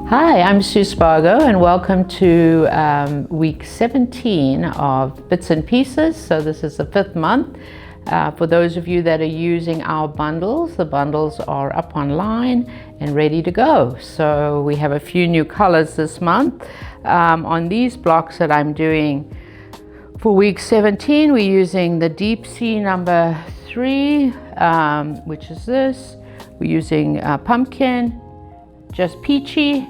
Hi, I'm Sue Spargo and welcome to week 17 of Bits and Pieces. So this is the 5th month. For those of you that are using our bundles, the bundles are up online and ready to go. So we have a few new colors this month. On these blocks that I'm doing for week 17, we're using the Deep Sea number 3, which is this. We're using pumpkin, just peachy,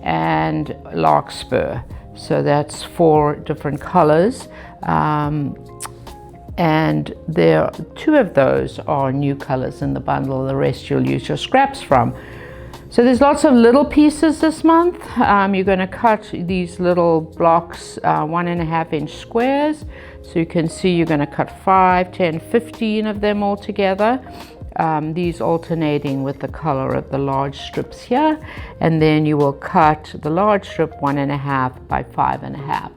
and larkspur. So that's 4 different colors, and there 2 of those are new colors in the bundle. The rest you'll use your scraps from. So there's lots of little pieces this month. You're going to cut these little blocks 1.5 inch squares. So you can see you're going to cut 5, 10, 15 of them all together. These alternating with the color of the large strips here, and then you will cut the large strip 1.5 by 5.5.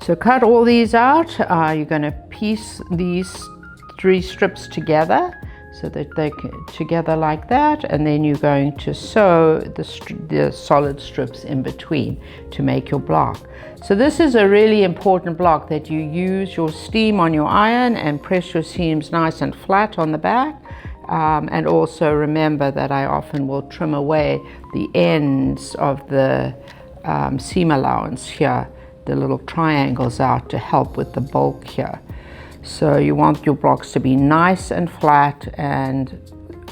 So cut all these out. You're going to piece these 3 strips together so that they can together like that, and then you're going to sew the solid strips in between to make your block. So this is a really important block, that you use your steam on your iron and press your seams nice and flat on the back. And also remember that I often will trim away the ends of the seam allowance here, the little triangles out, to help with the bulk here. So you want your blocks to be nice and flat and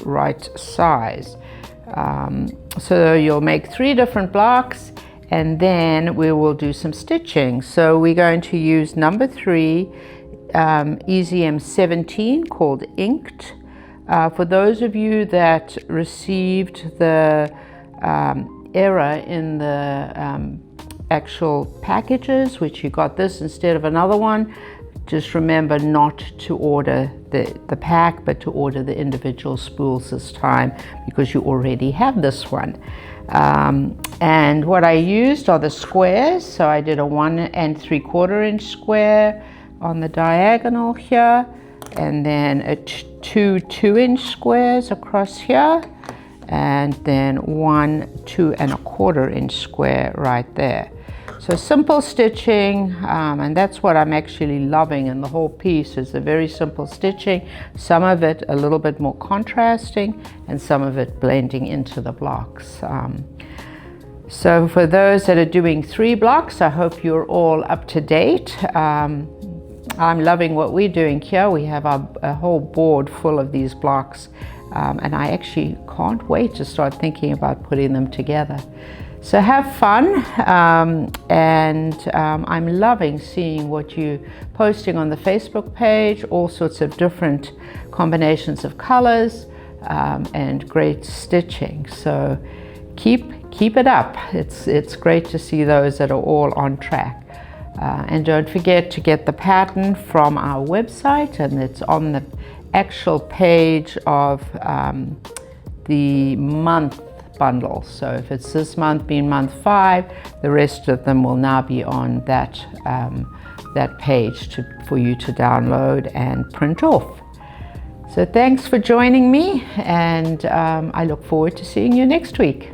right size. So you'll make 3 different blocks, and then we will do some stitching. So we're going to use number 3, EZM 17, called Inked. For those of you that received the error in the actual packages, which you got this instead of another one, just remember not to order the pack, but to order the individual spools this time, because you already have this one. And what I used are the squares. So I did a 1 3/4 inch square on the diagonal here, and then a 2 2-inch squares across here, and then 1 2 1/4 inch square right there. So simple stitching, and that's what I'm actually loving in the whole piece, is the very simple stitching. Some of it a little bit more contrasting, and some of it blending into the blocks. So for those that are doing 3 blocks, I hope you're all up to date. I'm loving what we're doing here. We have a whole board full of these blocks, and I actually can't wait to start thinking about putting them together. So have fun, and I'm loving seeing what you're posting on the Facebook page, all sorts of different combinations of colors, and great stitching. So keep it up. It's great to see those that are all on track. And don't forget to get the pattern from our website, and it's on the actual page of the month bundle. So if it's this month being month 5, the rest of them will now be on that page for you to download and print off. So thanks for joining me, and I look forward to seeing you next week.